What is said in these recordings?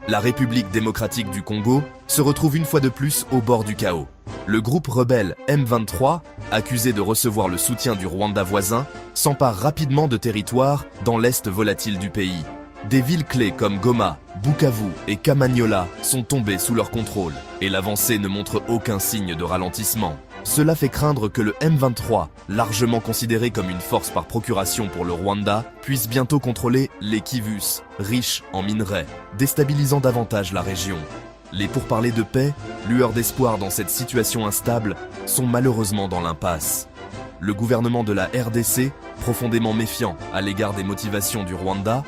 La République démocratique du Congo se retrouve une fois de plus au bord du chaos. Le groupe rebelle M23, accusé de recevoir le soutien du Rwanda voisin, s'empare rapidement de territoires dans l'est volatile du pays. Des villes clés comme Goma, Bukavu et Kamanyola sont tombées sous leur contrôle, et l'avancée ne montre aucun signe de ralentissement. Cela fait craindre que le M23, largement considéré comme une force par procuration pour le Rwanda, puisse bientôt contrôler les Kivus, riches en minerais, déstabilisant davantage la région. Les pourparlers de paix, lueur d'espoir dans cette situation instable, sont malheureusement dans l'impasse. Le gouvernement de la RDC, profondément méfiant à l'égard des motivations du Rwanda,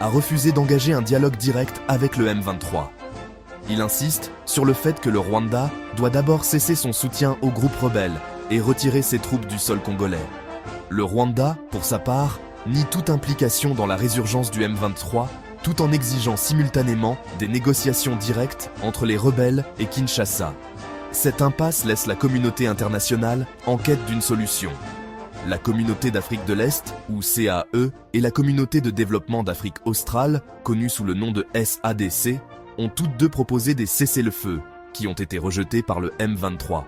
a refusé d'engager un dialogue direct avec le M23. Il insiste sur le fait que le Rwanda doit d'abord cesser son soutien au groupe rebelle et retirer ses troupes du sol congolais. Le Rwanda, pour sa part, nie toute implication dans la résurgence du M23, tout en exigeant simultanément des négociations directes entre les rebelles et Kinshasa. Cette impasse laisse la communauté internationale en quête d'une solution. La Communauté d'Afrique de l'Est, ou CAE, et la Communauté de développement d'Afrique australe, connue sous le nom de SADC, ont toutes deux proposé des cessez-le-feu, qui ont été rejetés par le M23.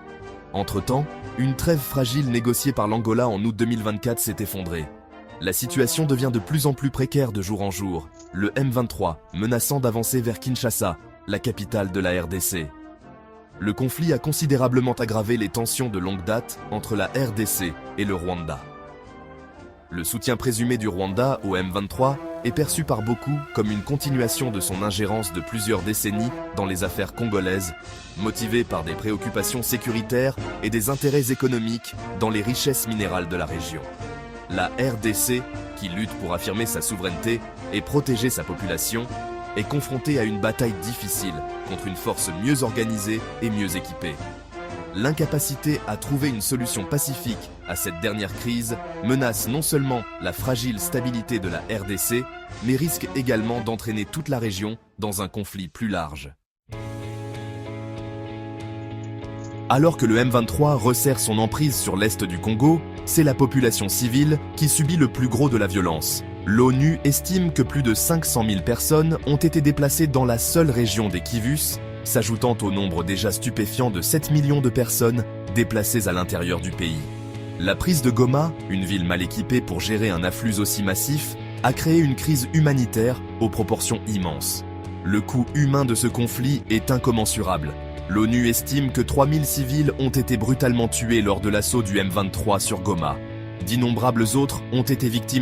Entre-temps, une trêve fragile négociée par l'Angola en août 2024 s'est effondrée. La situation devient de plus en plus précaire de jour en jour, le M23 menaçant d'avancer vers Kinshasa, la capitale de la RDC. Le conflit a considérablement aggravé les tensions de longue date entre la RDC et le Rwanda. Le soutien présumé du Rwanda au M23 est perçu par beaucoup comme une continuation de son ingérence de plusieurs décennies dans les affaires congolaises, motivée par des préoccupations sécuritaires et des intérêts économiques dans les richesses minérales de la région. La RDC, qui lutte pour affirmer sa souveraineté et protéger sa population, est confrontée à une bataille difficile contre une force mieux organisée et mieux équipée. L'incapacité à trouver une solution pacifique à cette dernière crise menace non seulement la fragile stabilité de la RDC, mais risque également d'entraîner toute la région dans un conflit plus large. Alors que le M23 resserre son emprise sur l'est du Congo, c'est la population civile qui subit le plus gros de la violence. L'ONU estime que plus de 500 000 personnes ont été déplacées dans la seule région des Kivus, s'ajoutant au nombre déjà stupéfiant de 7 millions de personnes déplacées à l'intérieur du pays. La prise de Goma, une ville mal équipée pour gérer un afflux aussi massif, a créé une crise humanitaire aux proportions immenses. Le coût humain de ce conflit est incommensurable. L'ONU estime que 3000 civils ont été brutalement tués lors de l'assaut du M23 sur Goma. D'innombrables autres ont été victimes